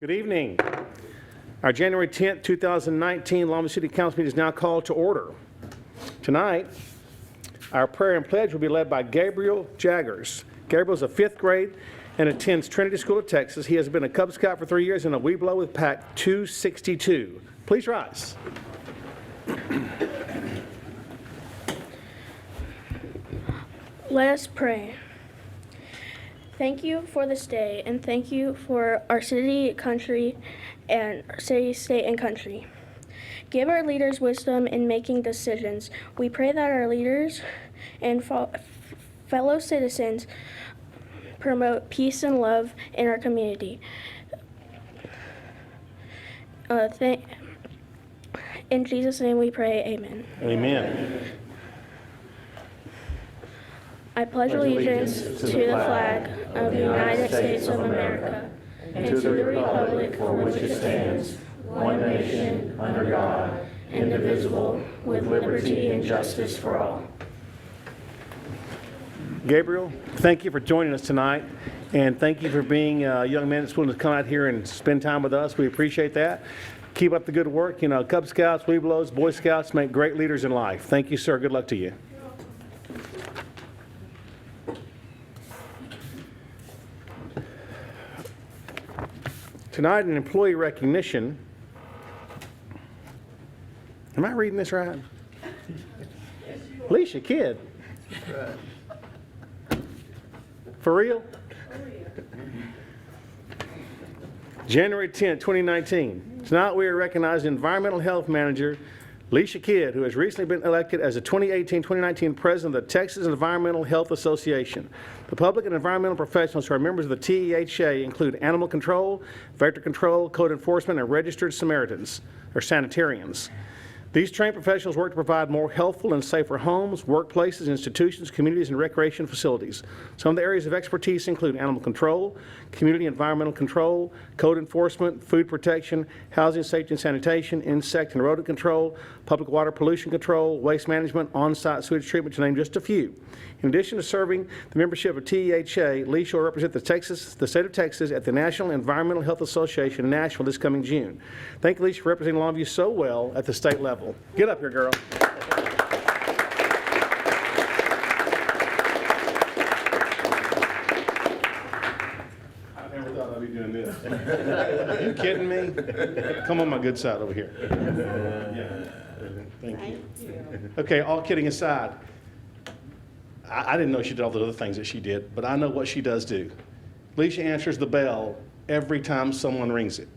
Good evening. Our January 10th, 2019 Longview City Council meeting is now called to order. Tonight, our prayer and pledge will be led by Gabriel Jaggers. Gabriel is a fifth grade and attends Trinity School of Texas. He has been a Cub Scout for 3 years and a Weeblo with Pack 262. Please rise. Let us pray. Thank you for this day, and thank you for our city, country, and our city, state, and country. Give our leaders wisdom in making decisions. We pray that our leaders and fellow citizens promote peace and love in our community. In Jesus' name we pray, amen. Amen. I pledge allegiance to the flag of the United States of America and to the republic for which it stands, one nation, under God, indivisible, with liberty and justice for all. Gabriel, thank you for joining us tonight, and thank you for being a young man that's willing to come out here and spend time with us. We appreciate that. Keep up the good work. You know, Cub Scouts, Weeblos, Boy Scouts make great leaders in life. Thank you, sir. Good luck to you. Tonight, in employee recognition. Am I reading this right? Alicia, kid. For real? January 10, 2019. Tonight we are recognizing Environmental Health Manager Alicia Kidd, who has recently been elected as the 2018-2019 President of the Texas Environmental Health Association. The public and environmental professionals who are members of the TEHA include animal control, vector control, code enforcement, and registered Samaritans, or sanitarians. These trained professionals work to provide more healthful and safer homes, workplaces, institutions, communities, and recreation facilities. Some of the areas of expertise include animal control, community environmental control, code enforcement, food protection, housing safety and sanitation, insect and rodent control, public water pollution control, waste management, on-site sewage treatment, to name just a few. In addition to serving the membership of TEHA, Alicia will represent the state of Texas at the National Environmental Health Association in Nashville this coming June. Thank you, Alicia, for representing Longview so well at the state level. Get up here, girl. I never thought I'd be doing this. Are you kidding me? Come on my good side over here. Yeah. Thank you. Okay, all kidding aside, I didn't know she did all the other things that she did, but I know what she does do. Alicia answers the bell every time someone rings it.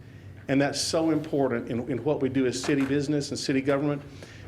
And that's so important in what we do as city business and city government,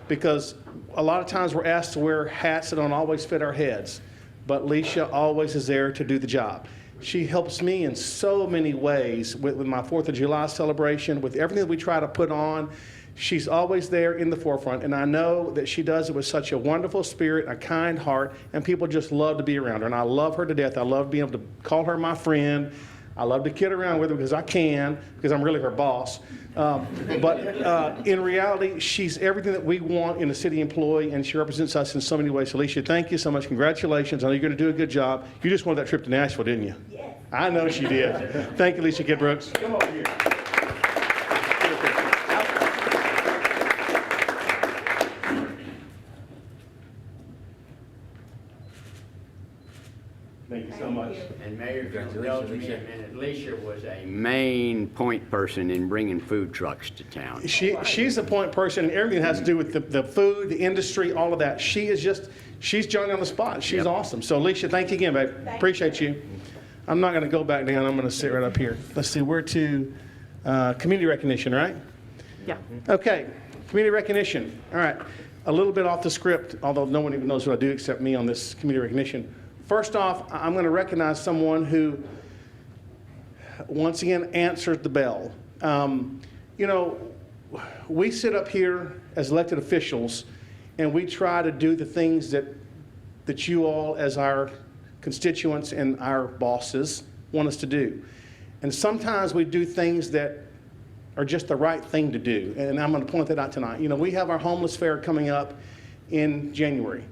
because a lot of times we're asked to wear hats that don't always fit our heads, but Alicia always is there to do the job. She helps me in so many ways with my 4th of July celebration, with everything that we try to put on. She's always there in the forefront, and I know that she does it with such a wonderful spirit, a kind heart, and people just love to be around her. And I love her to death. I love being able to call her my friend. I love to kid around with her because I can, because I'm really her boss. But in reality, she's everything that we want in a city employee, and she represents us in so many ways. Alicia, thank you so much. Congratulations. I know you're going to do a good job. You just wanted that trip to Nashville, didn't you? Yes. I know she did. Thank you, Alicia Kidd Brooks. Come over here. Thank you so much. And Mayor, if you'll indulge me a minute, Alicia was a main point person in bringing food trucks to town. She's the point person, and everything that has to do with the food, the industry, all of that. She's Johnny on the spot. She's awesome. So Alicia, thank you again, babe. Appreciate you. I'm not going to go back down. I'm going to sit right up here. Let's see, we're to community recognition, right? Yeah. Okay, community recognition. All right, a little bit off the script, although no one even knows what I do except me on this community recognition. First off, I'm going to recognize someone who, once again, answered the bell. You know, we sit up here as elected officials, and we try to do the things that you all, as our constituents and our bosses, want us to do. And sometimes we do things that are just the right thing to do, and I'm going to point that out tonight. You know, we have our homeless fair coming up in January.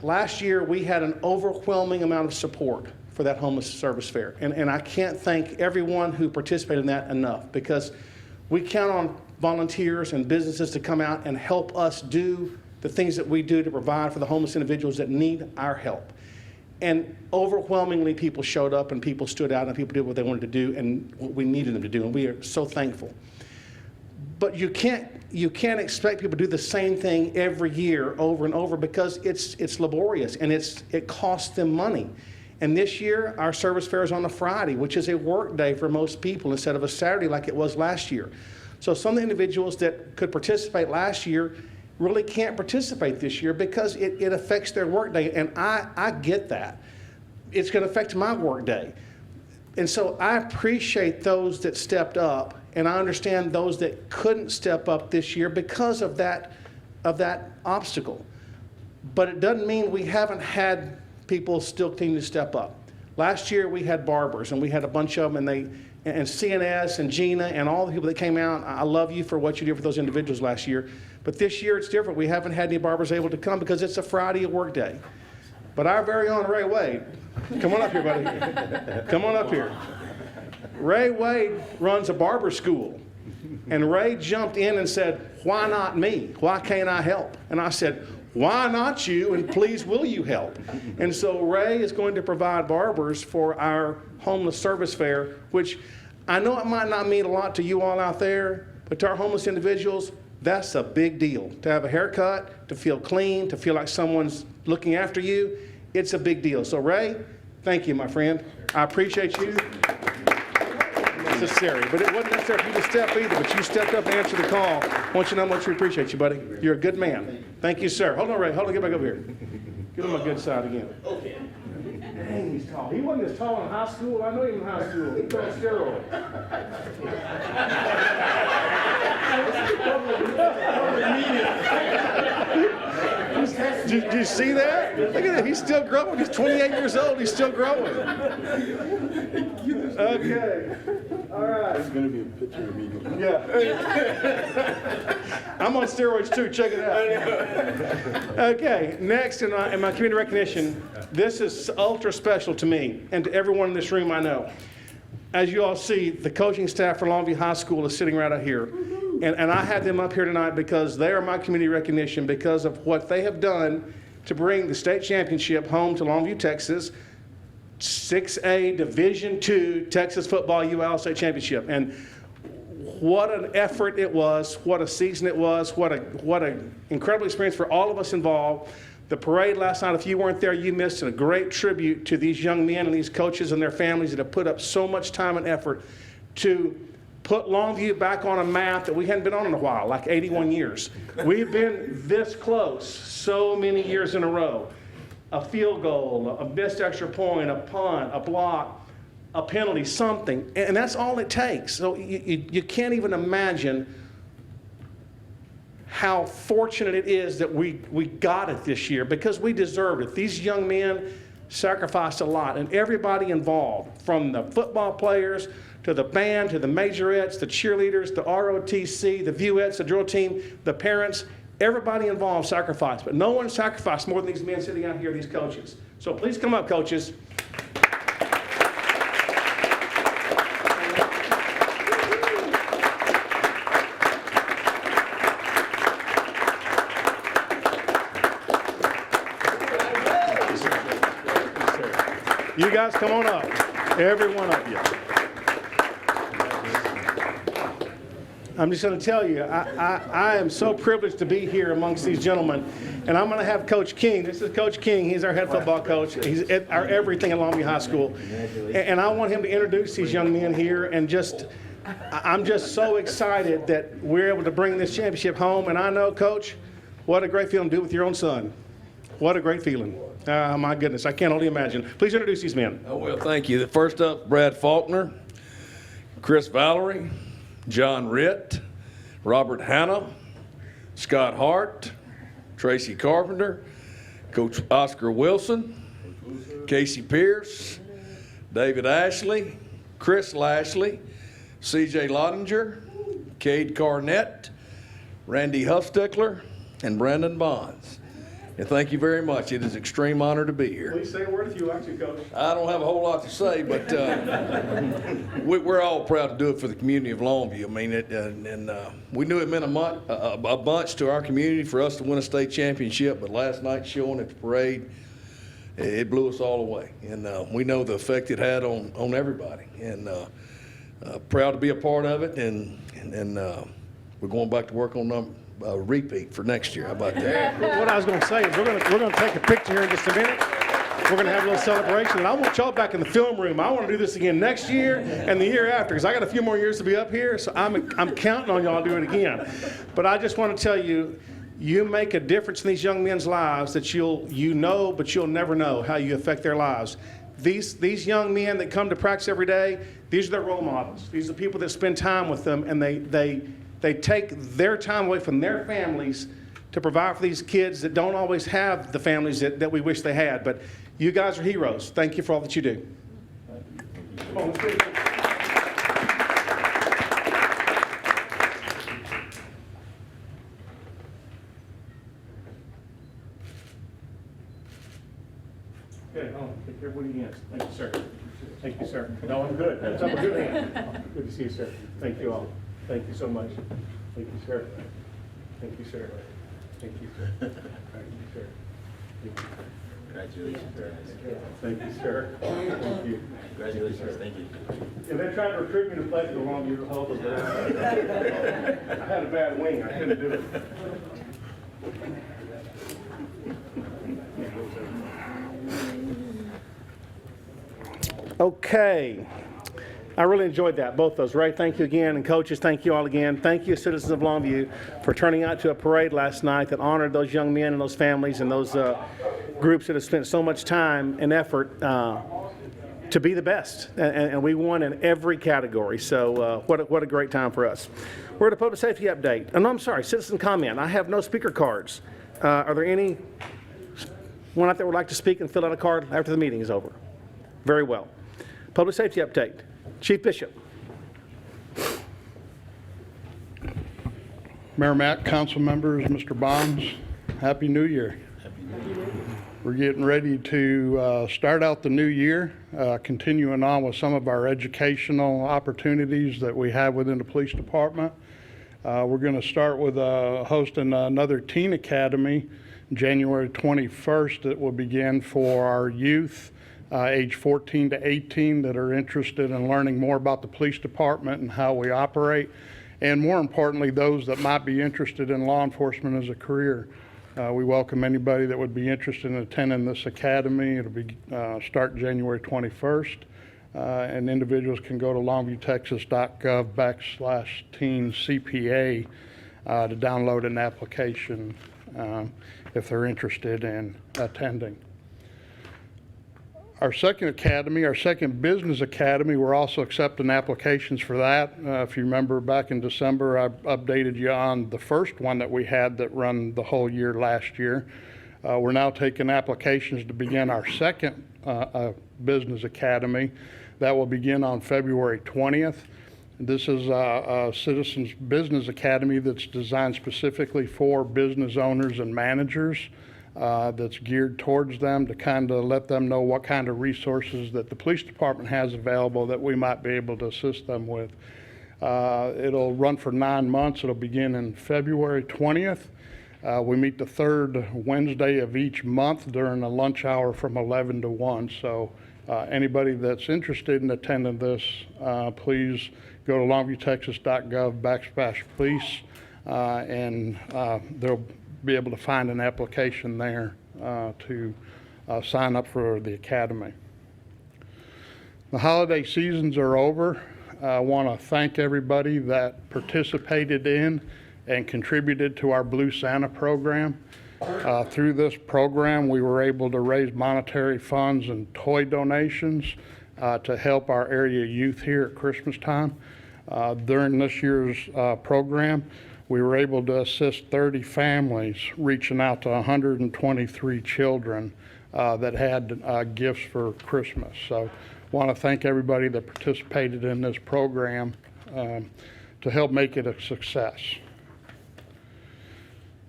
Last year, we had an overwhelming amount of support for that homeless service fair. And I can't thank everyone who participated in that enough, because we count on volunteers and businesses to come out and help us do the things that we do to provide for the homeless individuals that need our help. And overwhelmingly, people showed up and people stood out and people did what they wanted to do and what we needed them to do, and we are so thankful. But you can't expect people to do the same thing every year over and over, because it's laborious and it costs them money. And this year, our service fair is on a Friday, which is a work day for most people instead of a Saturday like it was last year. So some of the individuals that could participate last year really can't participate this year because it affects their work day, and I get that. It's going to affect my work day. And so I appreciate those that stepped up, and I understand those that couldn't step up this year because of that obstacle. But it doesn't mean we haven't had people still continue to step up. Last year we had barbers, and we had a bunch of them, and CNS and Gina and all the people that came out. I love you for what you did for those individuals last year. But this year it's different. We haven't had any barbers able to come because it's a Friday work day. But our very own Ray Wade, come on up here, buddy. Come on up here. Ray Wade runs a barber school. And Ray jumped in and said, "Why not me? Why can't I help?" And I said, "Why not you, and please will you help?" And so Ray is going to provide barbers for our homeless service fair, which I know it might not mean a lot to you all out there, but to our homeless individuals, that's a big deal. To have a haircut, to feel clean, to feel like someone's looking after you, it's a big deal. So Ray, thank you, my friend. I appreciate you. Necessary, but it wasn't necessary for you to step either, but you stepped up and answered the call. I want you to know how much we appreciate you, buddy. You're a good man. Thank you, sir. Hold on, Ray. Hold on, get back over here. Give him a good side again. Okay. Dang, he's tall. He wasn't as tall in high school. I know him in high school. He was on steroids. Did you see that? Look at that. He's still growing. He's 28 years old. He's still growing. Okay. All right. There's going to be a picture of me. Yeah. I'm on steroids too. Check it out. Okay. Next in my community recognition, this is ultra special to me and to everyone in this room I know. As you all see, the coaching staff for Longview High School is sitting right out here. And I had them up here tonight because they are my community recognition because of what they have done to bring the state championship home to Longview, Texas, 6A Division II Texas Football UL State Championship. And what an effort it was, what a season it was, what an incredible experience for all of us involved. The parade last night, if you weren't there, you missed a great tribute to these young men and these coaches and their families that have put up so much time and effort to put Longview back on a map that we hadn't been on in a while, like 81 years. We've been this close so many years in a row. A field goal, a missed extra point, a punt, a block, a penalty, something. And that's all it takes. So you can't even imagine how fortunate it is that we got it this year because we deserved it. These young men sacrificed a lot, and everybody involved, from the football players to the band, to the majorettes, the cheerleaders, the ROTC, the Vuettes, the drill team, the parents, everybody involved sacrificed. But no one sacrificed more than these men sitting out here, these coaches. So please come up, coaches. You guys come on up, every one of you. I'm just going to tell you, I am so privileged to be here amongst these gentlemen, and I'm going to have Coach King. This is Coach King. He's our head football coach. He's our everything at Longview High School, and I want him to introduce these young men here. And I'm just so excited that we're able to bring this championship home. And I know, Coach, what a great feeling to do with your own son. What a great feeling. My goodness, I can't only imagine. Please introduce these men. Oh, well, thank you. First up, Brad Faulkner, Chris Valerie, John Ritt, Robert Hanna, Scott Hart, Tracy Carpenter, Coach Oscar Wilson, Casey Pierce, David Ashley, Chris Lashley, CJ Lottinger, Cade Carnett, Randy Huffstickler, and Brandon Bonds. And thank you very much. It is an extreme honor to be here. Please say a word if you like to, Coach. I don't have a whole lot to say, but we're all proud to do it for the community of Longview. I mean, we knew it meant a bunch to our community for us to win a state championship, but last night's showing at the parade, it blew us all away. And we know the effect it had on everybody. And proud to be a part of it. And we're going back to work on repeat for next year. How about that? What I was going to say is we're going to take a picture here in just a minute. We're going to have a little celebration, and I want y'all back in the film room. I want to do this again next year and the year after, because I got a few more years to be up here, so I'm counting on y'all to do it again. But I just want to tell you, you make a difference in these young men's lives that you know, but you'll never know how you affect their lives. These young men that come to practice every day, these are their role models. These are people that spend time with them, and they take their time away from their families to provide for these kids that don't always have the families that we wish they had. But you guys are heroes. Thank you for all that you do. Come on, let's do it. Okay, hold on. Take care of what he hands. Thank you, sir. Thank you, sir. No, I'm good. That's up a good hand. Good to see you, sir. Thank you all. Thank you so much. Thank you, sir. Thank you, sir. Thank you, sir. Thank you, sir. Thank you, sir. Congratulations. Thank you, sir. Thank you. Congratulations. Thank you. Yeah, they tried to recruit me to play for the Longview Hubble, but I had a bad wing. I couldn't do it. Okay. I really enjoyed that, both those. Ray, thank you again. And coaches, thank you all again. Thank you, citizens of Longview, for turning out to a parade last night that honored those young men and those families and those groups that have spent so much time and effort to be the best. And we won in every category. So what a great time for us. We're at a public safety update. Oh, no, I'm sorry, citizen comment. I have no speaker cards. Are there any one out there would like to speak and fill out a card after the meeting is over? Very well. Public safety update. Chief Bishop. Mayor Mack, council members, Mr. Bonds, Happy New Year. We're getting ready to start out the new year, continuing on with some of our educational opportunities that we have within the police department. We're going to start with hosting another teen academy January 21st that will begin for our youth age 14 to 18 that are interested in learning more about the police department and how we operate, and more importantly, those that might be interested in law enforcement as a career. We welcome anybody that would be interested in attending this academy. It'll be start January 21st, and individuals can go to longviewtexas.gov/teen-CPA to download an application if they're interested in attending. Our second academy, our second business academy, we're also accepting applications for that. If you remember back in December, I updated you on the first one that we had that run the whole year last year. We're now taking applications to begin our second business academy. That will begin on February 20th. This is a Citizens Business Academy that's designed specifically for business owners and managers. That's geared towards them to kind of let them know what kind of resources that the police department has available that we might be able to assist them with. It'll run for 9 months. It'll begin in February 20th. We meet the third Wednesday of each month during a lunch hour from 11 to 1. So anybody that's interested in attending this, please go to longviewtexas.gov/police and they'll be able to find an application there to sign up for the academy. The holiday seasons are over. I want to thank everybody that participated in and contributed to our Blue Santa program. Through this program, we were able to raise monetary funds and toy donations to help our area youth here at Christmas time. During this year's program, we were able to assist 30 families, reaching out to 123 children that had gifts for Christmas. So I want to thank everybody that participated in this program to help make it a success.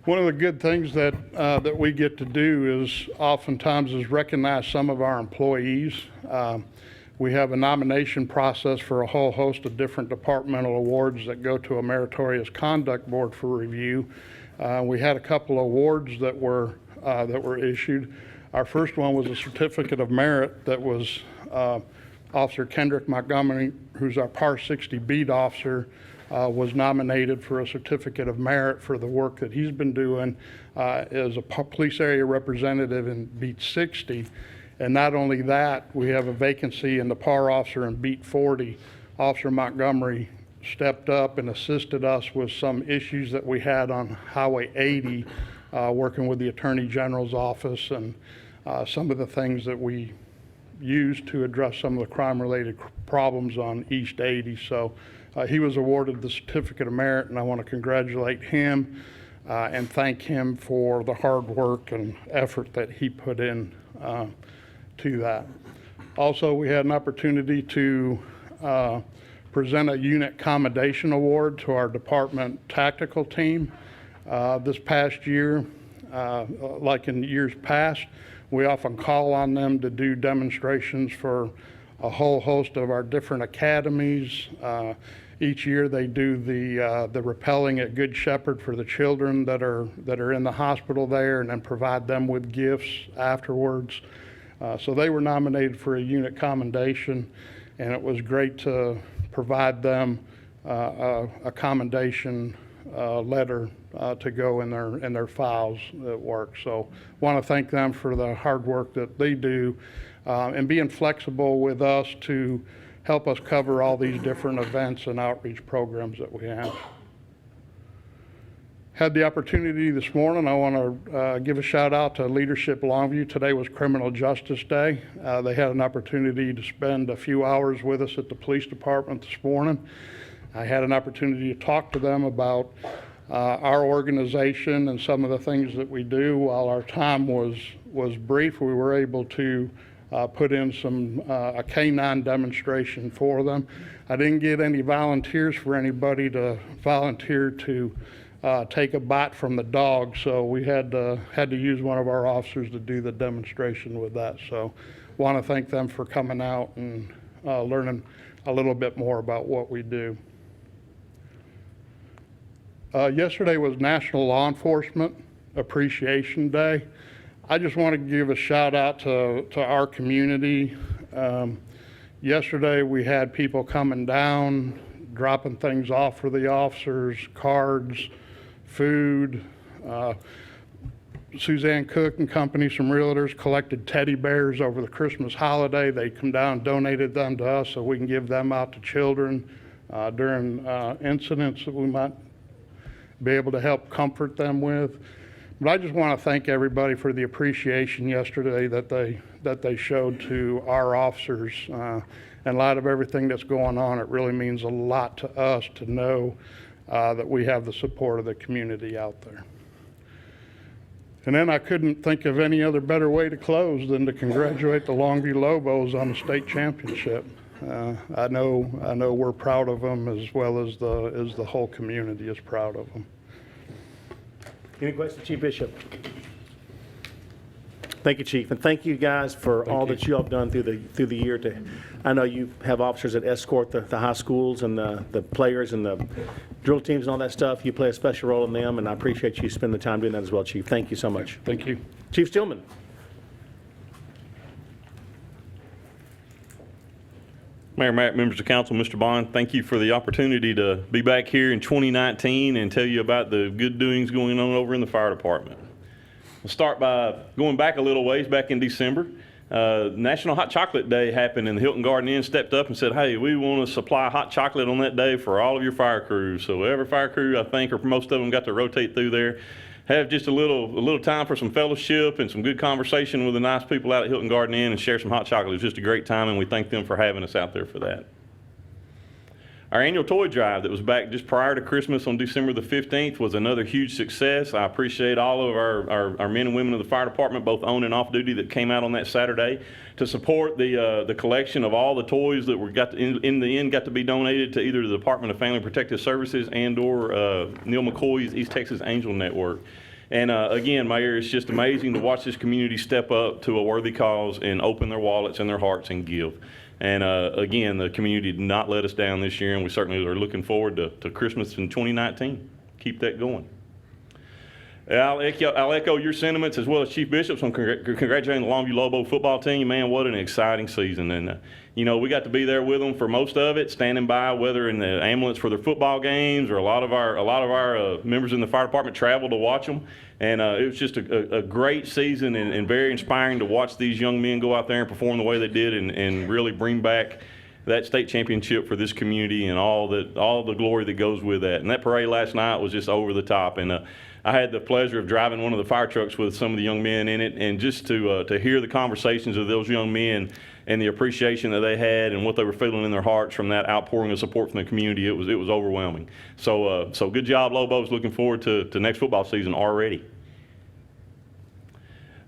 One of the good things that that we get to do is oftentimes is recognize some of our employees. We have a nomination process for a whole host of different departmental awards that go to a meritorious conduct board for review. We had a couple of awards that were issued. Our first one was a certificate of merit that was Officer Kendrick Montgomery, who's our Par 60 beat officer, was nominated for a certificate of merit for the work that he's been doing as a police area representative in beat 60. And not only that, we have a vacancy in the Par officer in beat 40. Officer Montgomery stepped up and assisted us with some issues that we had on Highway 80, working with the Attorney General's office and some of the things that we used to address some of the crime-related problems on East 80. So he was awarded the Certificate of Merit, and I want to congratulate him and thank him for the hard work and effort that he put in to that. Also, we had an opportunity to present a unit commendation award to our department tactical team. This past year, like in years past, we often call on them to do demonstrations for a whole host of our different academies. Each year they do the rappelling at Good Shepherd for the children that are in the hospital there, and then provide them with gifts afterwards. So they were nominated for a unit commendation, and it was great to provide them a commendation letter to go in their files at work. So want to thank them for the hard work that they do and being flexible with us to help us cover all these different events and outreach programs that we have. Had the opportunity this morning, I want to give a shout out to Leadership Longview. Today was Criminal Justice Day. They had an opportunity to spend a few hours with us at the police department this morning. I had an opportunity to talk to them about our organization and some of the things that we do. While our time was brief, we were able to put in a K-9 demonstration for them. I didn't get any volunteers for anybody to volunteer to take a bite from the dog, so we had to use one of our officers to do the demonstration with that. So want to thank them for coming out and learning a little bit more about what we do. Yesterday was National Law Enforcement Appreciation Day. I just want to give a shout out to our community. Yesterday we had people coming down, dropping things off for the officers, cards, food. Suzanne Cook and company, some realtors, collected teddy bears over the Christmas holiday. They come down and donated them to us so we can give them out to children during incidents that we might be able to help comfort them with. But I just want to thank everybody for the appreciation yesterday that they showed to our officers. In light of everything that's going on, it really means a lot to us to know that we have the support of the community out there. And then I couldn't think of any other better way to close than to congratulate the Longview Lobos on the state championship. I know we're proud of them, as well as the whole community is proud of them. Any questions, Chief Bishop? Thank you, Chief, and thank you guys for all that you all have done through the year. I know you have officers that escort the high schools and the players and the drill teams and all that stuff. You play a special role in them, and I appreciate you spending the time doing that as well, Chief. Thank you so much. Thank you. Chief Stillman. Mayor Matt, members of council, Mr. Bond, thank you for the opportunity to be back here in 2019 and tell you about the good doings going on over in the fire department. We'll start by going back a little ways. Back in December, National Hot Chocolate Day happened, and the Hilton Garden Inn stepped up and said, hey, we want to supply hot chocolate on that day for all of your fire crews. So every fire crew, I think, or most of them, got to rotate through there, have just a little time for some fellowship and some good conversation with the nice people out at Hilton Garden Inn and share some hot chocolate. It was just a great time, and we thank them for having us out there for that. Our annual toy drive that was back just prior to Christmas on December the 15th was another huge success. I appreciate all of our men and women of the fire department, both on and off duty, that came out on that Saturday to support the collection of all the toys that in the end got to be donated to either the Department of Family Protective Services and or Neil McCoy's East Texas Angel Network. And again, Mayor, it's just amazing to watch this community step up to a worthy cause and open their wallets and their hearts and give. And again, the community did not let us down this year, and we certainly are looking forward to Christmas in 2019. Keep that going. I'll echo your sentiments as well as Chief Bishop's on congratulating the Longview Lobo football team. Man, what an exciting season. And, you know, we got to be there with them for most of it, standing by, whether in the ambulance for their football games or a lot of our members in the fire department traveled to watch them. And it was just a great season and very inspiring to watch these young men go out there and perform the way they did and really bring back that state championship for this community and all the glory that goes with that. And that parade last night was just over the top. And I had the pleasure of driving one of the fire trucks with some of the young men in it, and just to hear the conversations of those young men and the appreciation that they had and what they were feeling in their hearts from that outpouring of support from the community, it was overwhelming. So good job, Lobos. Looking forward to next football season already.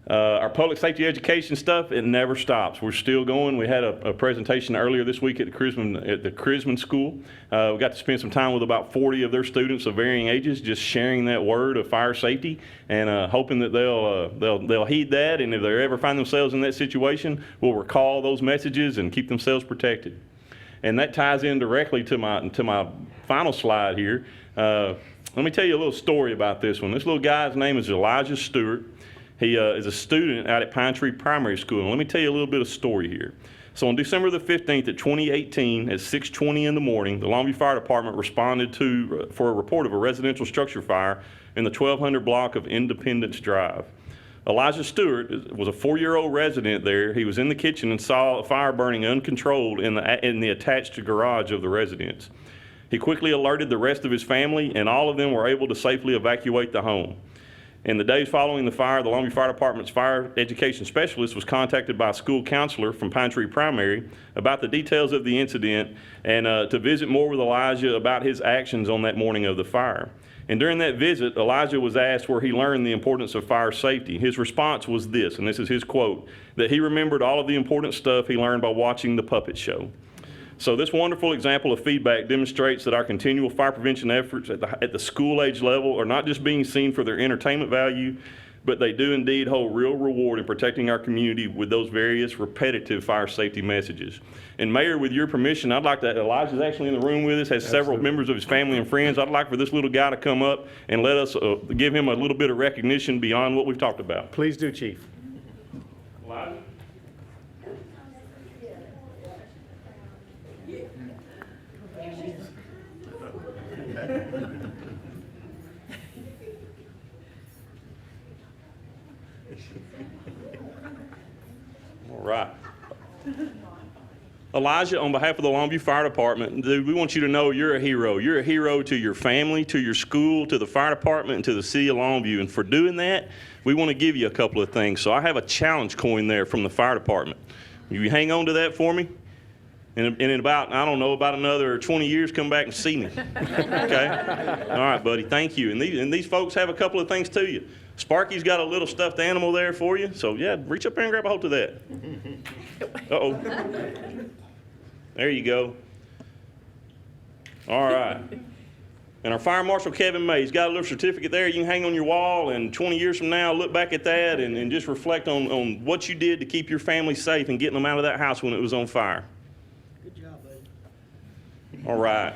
Our public safety education stuff, it never stops. We're still going. We had a presentation earlier this week at the Chrisman School. We got to spend some time with about 40 of their students of varying ages, just sharing that word of fire safety and hoping that they'll heed that, and if they ever find themselves in that situation, will recall those messages and keep themselves protected. And that ties in directly to my final slide here. Let me tell you a little story about this one. This little guy's name is Elijah Stewart. He is a student out at Pine Tree Primary School. And let me tell you a little bit of story here. So on December the 15th of 2018 at 6:20 in the morning, the Longview Fire Department responded for a report of a residential structure fire in the 1200 block of Independence Drive. Elijah Stewart was a 4-year-old resident there. He was in the kitchen and saw a fire burning uncontrolled in the attached garage of the residence. He quickly alerted the rest of his family, and all of them were able to safely evacuate the home. In the days following the fire, the Longview Fire Department's fire education specialist was contacted by a school counselor from Pine Tree Primary about the details of the incident and to visit more with Elijah about his actions on that morning of the fire. And during that visit, Elijah was asked where he learned the importance of fire safety. His response was this, and this is his quote, that he remembered all of the important stuff he learned by watching the puppet show. So this wonderful example of feedback demonstrates that our continual fire prevention efforts at the school age level are not just being seen for their entertainment value, but they do indeed hold real reward in protecting our community with those various repetitive fire safety messages. And Mayor, with your permission, I'd like to, Elijah's actually in the room with us, has several members of his family and friends. I'd like for this little guy to come up and let us give him a little bit of recognition beyond what we've talked about. Please do, Chief. Elijah? All right. Elijah, on behalf of the Longview Fire Department, we want you to know you're a hero. You're a hero to your family, to your school, to the fire department, and to the city of Longview. And for doing that, we want to give you a couple of things. So I have a challenge coin there from the fire department. Will you hang on to that for me? And in about, I don't know, about another 20 years, come back and see me. Okay? All right, buddy. Thank you. And these folks have a couple of things to you. Sparky's got a little stuffed animal there for you. So, yeah, reach up there and grab a hold of that. Uh-oh. There you go. All right. And our Fire Marshal, Kevin May, he's got a little certificate there you can hang on your wall, and 20 years from now, look back at that and just reflect on what you did to keep your family safe and getting them out of that house when it was on fire. Good job, buddy. All right.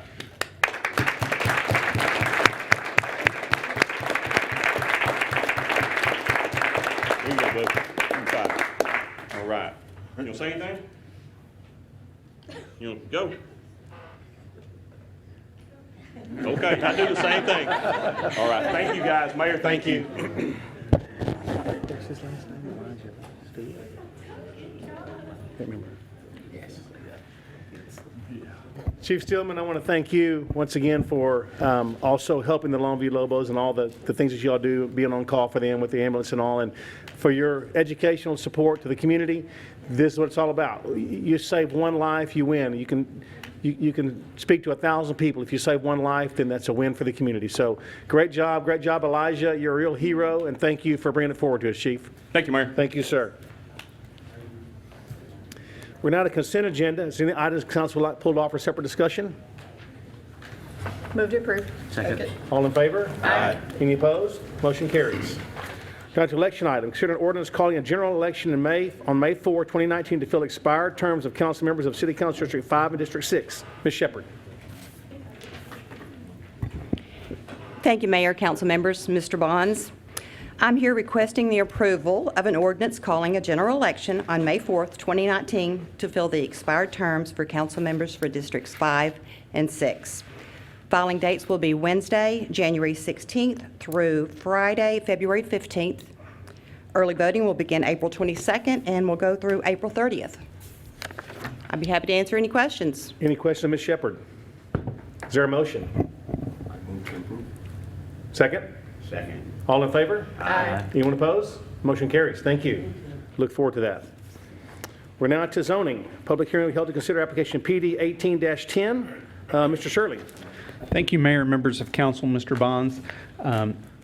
Here you go, bud. All right. You want to say anything? You want to go? Okay, I do the same thing. All right. Thank you, guys. Mayor, thank you. What's his last name? Elijah Stewart? Can't remember. Chief Stillman, I want to thank you once again for also helping the Longview Lobos and all the things that you all do, being on call for them with the ambulance and all, and for your educational support to the community. This is what it's all about. You save one life, you win. You can speak to 1,000 people. If you save one life, then that's a win for the community. So great job, Elijah. You're a real hero, and thank you for bringing it forward to us, Chief. Thank you, Mayor. Thank you, sir. We're now to consent agenda. Is there any items council would like pulled off for separate discussion? Move to approve. Second. All in favor? Aye. Any opposed? Motion carries. Down to election item. Consider an ordinance calling a general election on May 4, 2019 to fill expired terms of council members of City Council District 5 and District 6. Ms. Shepherd. Thank you, Mayor, council members, Mr. Bonds. I'm here requesting the approval of an ordinance calling a general election on May 4th, 2019 to fill the expired terms for council members for Districts 5 and 6. Filing dates will be Wednesday, January 16th through Friday, February 15th. Early voting will begin April 22nd and will go through April 30th. I'd be happy to answer any questions. Any questions of Ms. Shepherd? Is there a motion? Move to approve. Second? Second. All in favor? Aye. Anyone opposed? Motion carries. Thank you. Look forward to that. We're now to zoning. Public hearing will be held to consider application PD 18-10. Mr. Shirley. Thank you, Mayor, members of council, Mr. Bonds.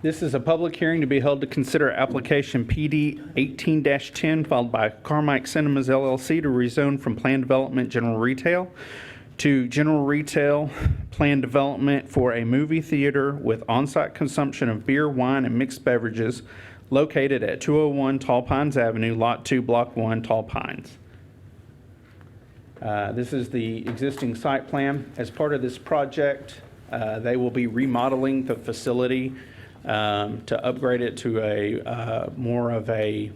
This is a public hearing to be held to consider application PD 18-10 filed by Carmike Cinemas LLC to rezone from planned development general retail to general retail planned development for a movie theater with on-site consumption of beer, wine, and mixed beverages located at 201 Tall Pines Avenue, Lot 2, Block 1, Tall Pines. This is the existing site plan. As part of this project, they will be remodeling the facility to upgrade it to a more of a,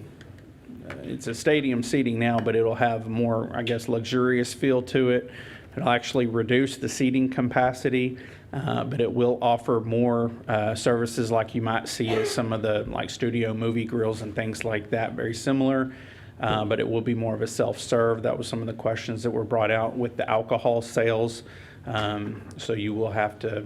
it's a stadium seating now, but it'll have more, I guess, luxurious feel to it. It'll actually reduce the seating capacity, but it will offer more services like you might see at some of the like studio movie grills and things like that, very similar. But it will be more of a self-serve. That was some of the questions that were brought out with the alcohol sales. So you will have to,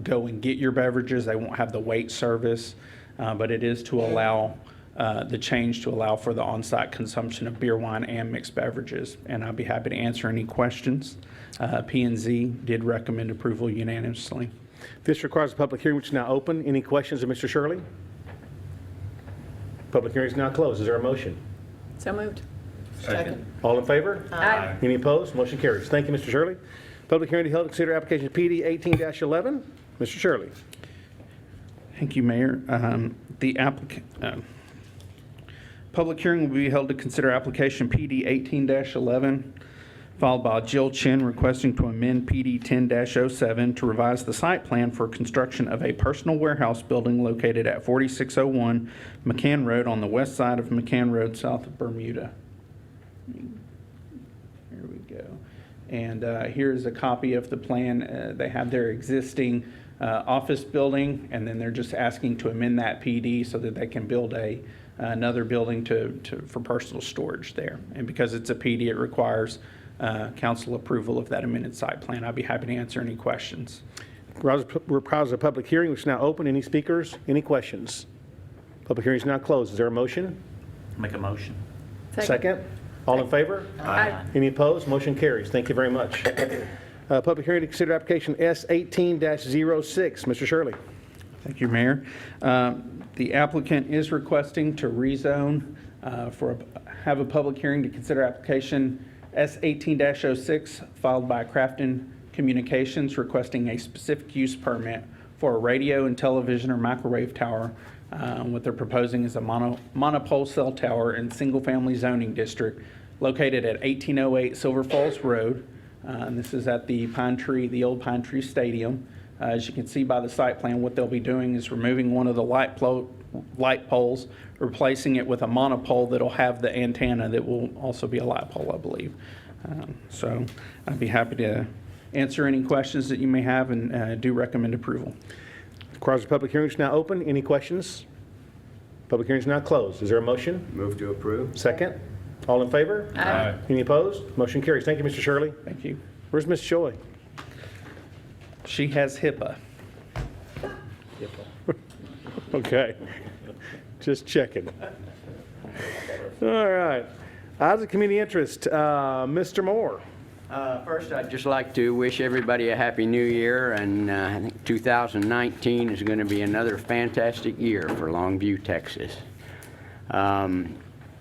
go and get your beverages. They won't have the wait service, but it is to allow the change to allow for the on-site consumption of beer, wine, and mixed beverages. And I'd be happy to answer any questions. P&Z did recommend approval unanimously. This requires a public hearing, which is now open. Any questions of Mr. Shirley? Public hearing is now closed. Is there a motion? So moved. Second. All in favor? Aye. Any opposed? Motion carries. Thank you, Mr. Shirley. Public hearing to be held to consider application PD 18-11. Mr. Shirley. Thank you, Mayor. The public hearing will be held to consider application PD 18-11, filed by Jill Chin, requesting to amend PD 10-07 to revise the site plan for construction of a personal warehouse building located at 4601 McCann Road on the west side of McCann Road, south of Bermuda. Here we go. And here's a copy of the plan. They have their existing office building, and then they're just asking to amend that PD so that they can build another building for personal storage there. And because it's a PD, it requires council approval of that amended site plan. I'd be happy to answer any questions. Requires a public hearing, which is now open. Any speakers? Any questions? Public hearing is now closed. Is there a motion? Make a motion. Second? All in favor? Aye. Any opposed? Motion carries. Thank you very much. Public hearing to consider application S18-06. Mr. Shirley. Thank you, Mayor. The applicant is requesting to rezone have a public hearing to consider application S18-06 filed by Crafton Communications requesting a specific use permit for a radio and television or microwave tower. What they're proposing is a monopole cell tower in single-family zoning district located at 1808 Silver Falls Road. And this is at the old Pine Tree Stadium. As you can see by the site plan, what they'll be doing is removing one of the light poles, replacing it with a monopole that'll have the antenna that will also be a light pole, I believe. So I'd be happy to answer any questions that you may have and do recommend approval. Requires a public hearing, which is now open. Any questions? Public hearing is now closed. Is there a motion? Move to approve. Second? All in favor? Aye. Any opposed? Motion carries. Thank you, Mr. Shirley. Thank you. Where's Ms. Joy? She has HIPAA. Okay. Just checking. All right. Items of community interest. Mr. Moore. First, I'd just like to wish everybody a Happy New Year, and I think 2019 is going to be another fantastic year for Longview, Texas.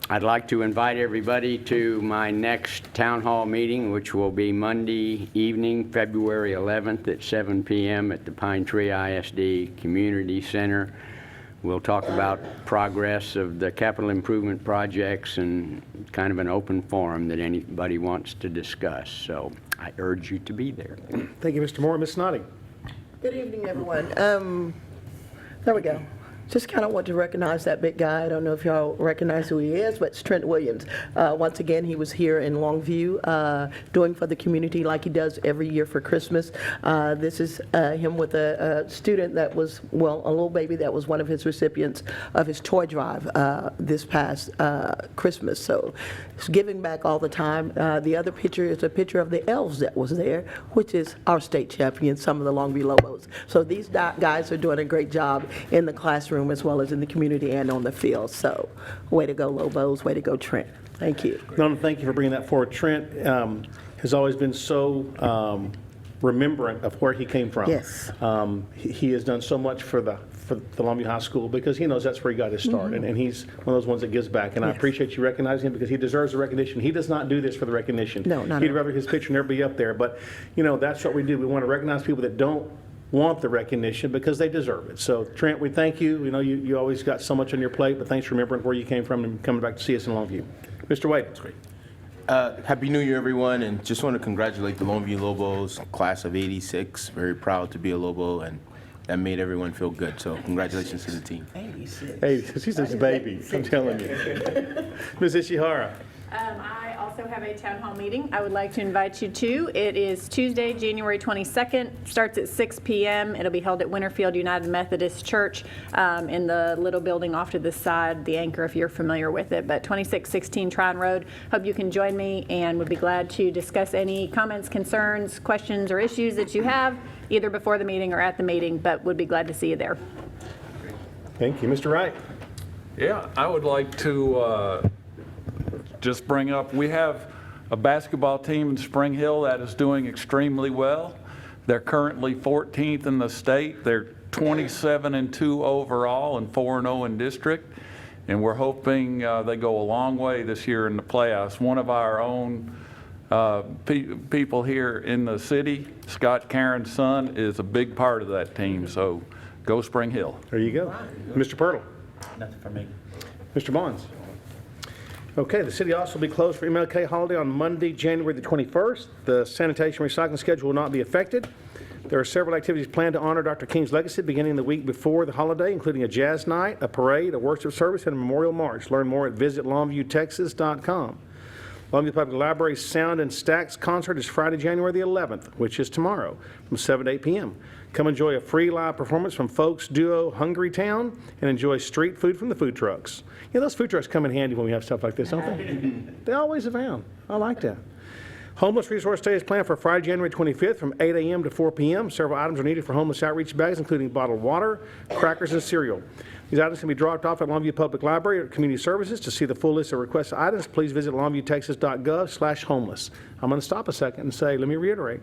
I'd like to invite everybody to my next town hall meeting, which will be Monday evening, February 11th at 7 p.m. at the Pine Tree ISD Community Center. We'll talk about progress of the capital improvement projects and kind of an open forum that anybody wants to discuss. So I urge you to be there. Thank you, Mr. Moore. Ms. Snoddy. Good evening, everyone. There we go. Just kind of want to recognize that big guy. I don't know if y'all recognize who he is, but it's Trent Williams. Once again, he was here in Longview doing for the community like he does every year for Christmas. This is him with a student that was, well, a little baby that was one of his recipients of his toy drive this past Christmas. So he's giving back all the time. The other picture is a picture of the elves that was there, which is our state champions, some of the Longview Lobos. So these guys are doing a great job in the classroom as well as in the community and on the field. So way to go, Lobos. Way to go, Trent. Thank you. Nona, thank you for bringing that forward. Trent has always been so remembrant of where he came from. Yes. He has done so much for the Longview High School because he knows that's where he got his start, and he's one of those ones that gives back. And I appreciate you recognizing him because he deserves the recognition. He does not do this for the recognition. No, not He'd at all. rather his picture never be up there. But that's what we do. We want to recognize people that don't want the recognition because they deserve it. So Trent, we thank you. You always got so much on your plate, but thanks for remembering where you came from and coming back to see us in Longview. Mr. Wade. That's great. Happy New Year, everyone, and just want to congratulate the Longview Lobos, class of '86. Very proud to be a Lobo, and that made everyone feel good. So congratulations to the team. 86. Hey, she's a baby, I'm telling you. Ms. Ishihara. I also have a town hall meeting I would like to invite you to. It is Tuesday, January 22nd, starts at 6 p.m. It'll be held at Winterfield United Methodist Church in the little building off to the side, the Anchor, if you're familiar with it, but 2616 Tryon Road. Hope you can join me and would be glad to discuss any comments, concerns, questions, or issues that you have, either before the meeting or at the meeting, but would be glad to see you there. Thank you. Mr. Wright. Yeah, I would like to just bring up, we have a basketball team in Spring Hill that is doing extremely well. They're currently 14th in the state. They're 27-2 overall and 4-0 in district. And we're hoping they go a long way this year in the playoffs. One of our own people here in the city, Scott Caron's son, is a big part of that team. So go Spring Hill. There you go. Mr. Pirtle. Nothing for me. Mr. Bonds. Okay, the city also will be closed for MLK holiday on Monday, January the 21st. The sanitation recycling schedule will not be affected. There are several activities planned to honor Dr. King's legacy beginning the week before the holiday, including a jazz night, a parade, a worship service, and a memorial march. Learn more at visitlongviewtexas.com. Longview Public Library's Sound and Stacks concert is Friday, January the 11th, which is tomorrow, from 7 to 8 p.m. Come enjoy a free live performance from folks duo Hungry Town and enjoy street food from the food trucks. Those food trucks come in handy when we have stuff like this, don't they? They always abound. I like that. Homeless Resource Day is planned for Friday, January 25th from 8 a.m. to 4 p.m. Several items are needed for homeless outreach bags, including bottled water, crackers, and cereal. These items can be dropped off at Longview Public Library or Community Services. To see the full list of requested items, please visit longviewtexas.gov/homeless. I'm going to stop a second and say, let me reiterate.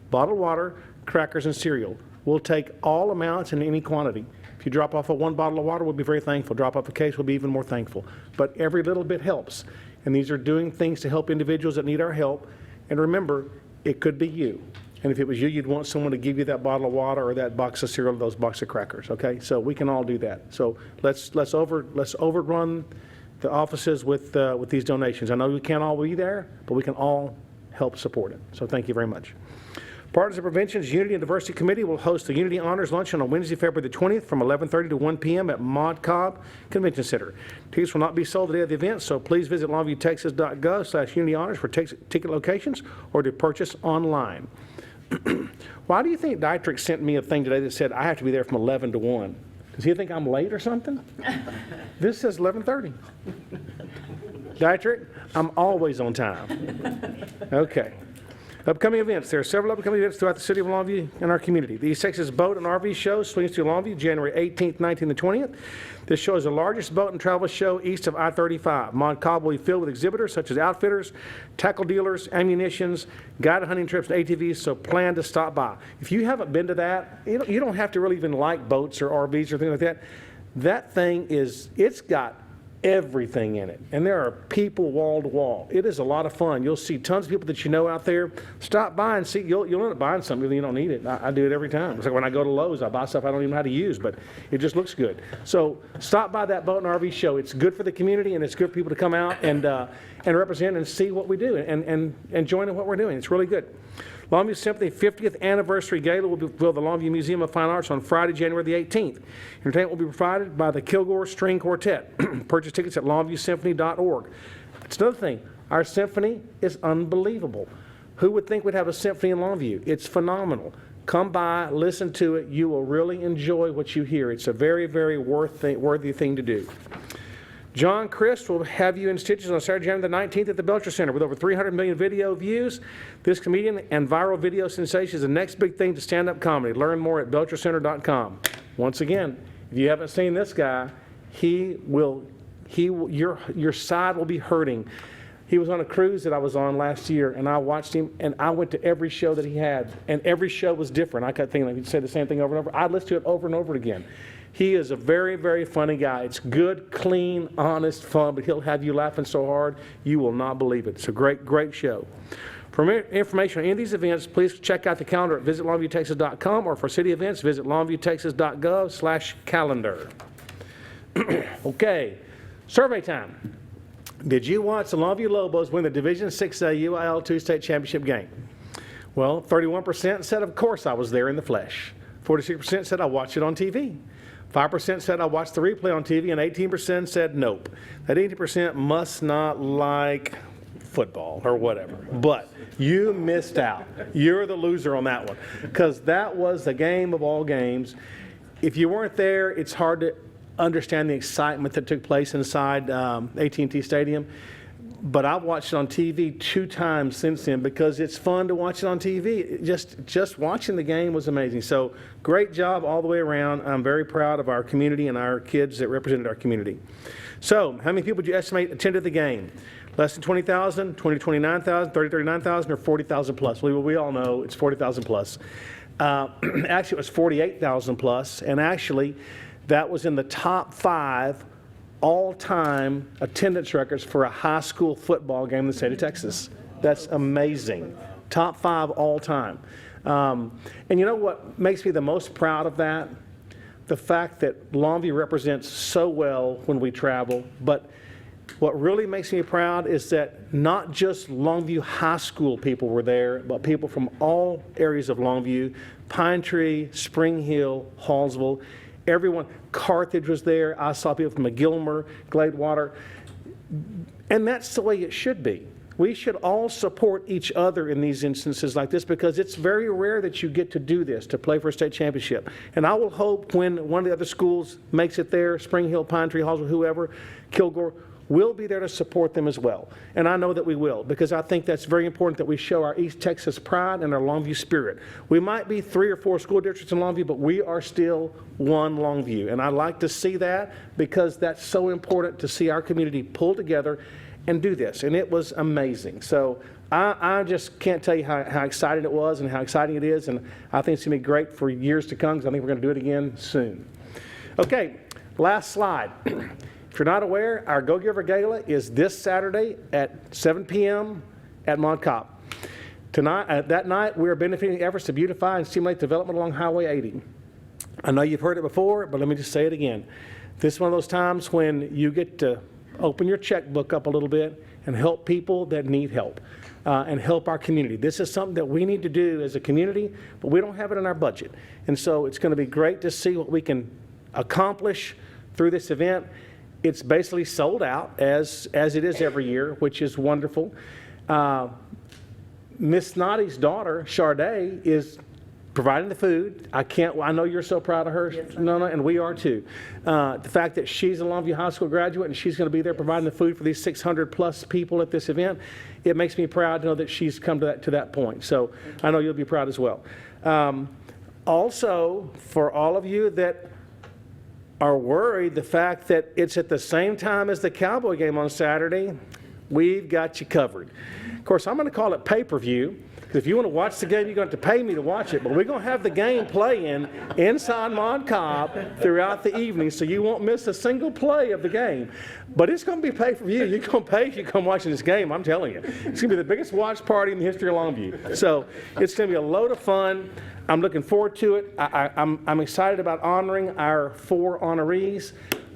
Bottled water, crackers, and cereal. We'll take all amounts in any quantity. If you drop off one bottle of water, we'll be very thankful. Drop off a case, we'll be even more thankful. But every little bit helps. And these are doing things to help individuals that need our help. And remember, it could be you. And if it was you, you'd want someone to give you that bottle of water or that box of cereal or those box of crackers, okay? So we can all do that. So let's overrun the offices with these donations. I know we can't all be there, but we can all help support it. So thank you very much. Partisan Prevention's Unity and Diversity Committee will host the Unity Honors Luncheon on Wednesday, February the 20th from 11:30 to 1 p.m. at Mod Cobb Convention Center. Tickets will not be sold the day of the event, so please visit longviewtexas.gov/unitynhonors for ticket locations or to purchase online. Why do you think Dietrich sent me a thing today that said I have to be there from 11 to 1? Does he think I'm late or something? This says 11:30. Dietrich, I'm always on time. Okay. Upcoming events. There are several upcoming events throughout the city of Longview and our community. The East Texas Boat and RV Show swings through Longview January 18th, 19th, and 20th. This show is the largest boat and travel show east of I-35. Mod Cobb will be filled with exhibitors such as outfitters, tackle dealers, ammunitions, guided hunting trips, and ATVs, so plan to stop by. If you haven't been to that, you don't have to really even like boats or RVs or things like that. That thing is, it's got everything in it. And there are people wall to wall. It is a lot of fun. You'll see tons of people that you know out there. Stop by and see. You'll end up buying something even you don't need it. I do it every time. It's like when I go to Lowe's, I buy stuff I don't even know how to use, but it just looks good. So stop by that boat and RV show. It's good for the community, and it's good for people to come out and represent and see what we do and join in what we're doing. It's really good. Longview Symphony 50th Anniversary Gala will be at the Longview Museum of Fine Arts on Friday, January the 18th. Entertainment will be provided by the Kilgore String Quartet. Purchase tickets at longviewsymphony.org. It's another thing. Our symphony is unbelievable. Who would think we'd have a symphony in Longview? It's phenomenal. Come by, listen to it. You will really enjoy what you hear. It's a very, very worthy thing to do. John Christ will have you in stitches on Saturday, January the 19th at the Belcher Center with over 300 million video views. This comedian and viral video sensation is the next big thing to stand-up comedy. Learn more at belchercenter.com. Once again, if you haven't seen this guy, your side will be hurting. He was on a cruise that I was on last year, and I watched him, and I went to every show that he had, and every show was different. I kept thinking, like, he'd say the same thing over and over. I'd listen to it over and over again. He is a very, very funny guy. It's good, clean, honest fun, but he'll have you laughing so hard you will not believe it. It's a great, great show. For more information on any of these events, please check out the calendar at visitlongviewtexas.com, or for city events, visit longviewtexas.gov/calendar. Okay, survey time. Did you watch the Longview Lobos win the Division 6A UIL2 state championship game? Well, 31% said, of course I was there in the flesh. 46% said I watched it on TV. 5% said I watched the replay on TV, and 18% said nope. That 80% must not like football or whatever. But you missed out. You're the loser on that one, because that was the game of all games. If you weren't there, it's hard to understand the excitement that took place inside AT&T Stadium. But I've watched it on TV 2 times since then because it's fun to watch it on TV. Just watching the game was amazing. So great job all the way around. I'm very proud of our community and our kids that represented our community. So how many people do you estimate attended the game? Less than 20,000, 20 to 29,000, 30 to 39,000, or 40,000 plus? We all know it's 40,000 plus. Actually, it was 48,000 plus, and actually that was in the top 5 all-time attendance records for a high school football game in the state of Texas. That's amazing. Top 5 all-time. And you know what makes me the most proud of that? The fact that Longview represents so well when we travel, but what really makes me proud is that not just Longview High School people were there, but people from all areas of Longview, Pine Tree, Spring Hill, Hallsville, everyone. Carthage was there. I saw people from McGilmer, Gladewater. And that's the way it should be. We should all support each other in these instances like this, because it's very rare that you get to do this, to play for a state championship. And I will hope when one of the other schools makes it there, Spring Hill, Pine Tree, Hallsville, whoever, Kilgore, we'll be there to support them as well. And I know that we will, because I think that's very important that we show our East Texas pride and our Longview spirit. We might be 3 or 4 school districts in Longview, but we are still one Longview. And I like to see that, because that's so important to see our community pull together and do this. And it was amazing. So I just can't tell you how exciting it was and how exciting it is. And I think it's going to be great for years to come, because I think we're going to do it again soon. Okay, last slide. If you're not aware, our Go Giver Gala is this Saturday at 7 p.m. at Montcalm. Tonight, that night, we are benefiting efforts to beautify and stimulate development along Highway 80. I know you've heard it before, but let me just say it again. This is one of those times when you get to open your checkbook up a little bit and help people that need help, and help our community. This is something that we need to do as a community, but we don't have it in our budget. And so it's going to be great to see what we can accomplish through this event. It's basically sold out, as it is every year, which is wonderful. Miss Snotty's daughter, Charday, is providing the food. I know you're so proud of her, yes, Nona, and we are too. The fact that she's a Longview High School graduate and she's going to be there providing the food for these 600 plus people at this event, it makes me proud to know that she's come to that point. So I know you'll be proud as well. Also, for all of you that are worried, the fact that it's at the same time as the Cowboy game on Saturday, we've got you covered. Of course, I'm going to call it pay-per-view. If you want to watch the game, you're going to have to pay me to watch it. But we're going to have the game playing inside Mon Cobb throughout the evening, so you won't miss a single play of the game. But it's going to be pay-per-view. You're going to pay if you come watching this game, I'm telling you. It's going to be the biggest watch party in the history of Longview. So it's going to be a load of fun. I'm looking forward to it. I'm excited about honoring our 4 honorees.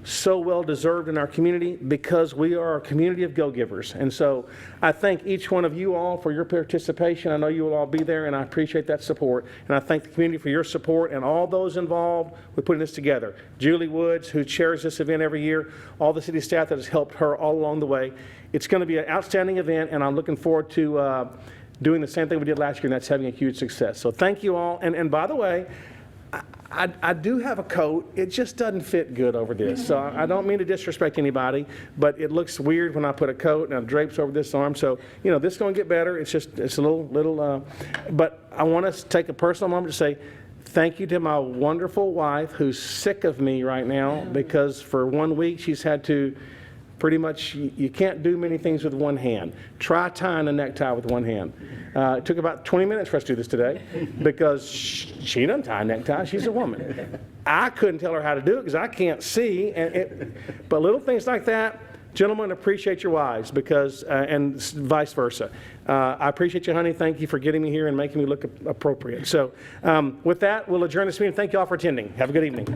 So well deserved in our community because we are a community of go-givers. And so I thank each one of you all for your participation. I know you will all be there, and I appreciate that support. And I thank the community for your support and all those involved with putting this together. Julie Woods, who chairs this event every year, all the city staff that has helped her all along the way. It's going to be an outstanding event, and I'm looking forward to doing the same thing we did last year, and that's having a huge success. So thank you all. And by the way, I do have a coat. It just doesn't fit good over this. So I don't mean to disrespect anybody, but it looks weird when I put a coat and drapes over this arm. So, you know, this is going to get better. It's a little, but I want to take a personal moment to say thank you to my wonderful wife who's sick of me right now because for 1 week she's had to pretty much, you can't do many things with one hand. Try tying a necktie with one hand. It took about 20 minutes for us to do this today because she doesn't tie a necktie. She's a woman. I couldn't tell her how to do it because I can't see. But little things like that, gentlemen, appreciate your wives because, and vice versa. I appreciate you, honey. Thank you for getting me here and making me look appropriate. So with that, we'll adjourn this meeting. Thank you all for attending. Have a good evening.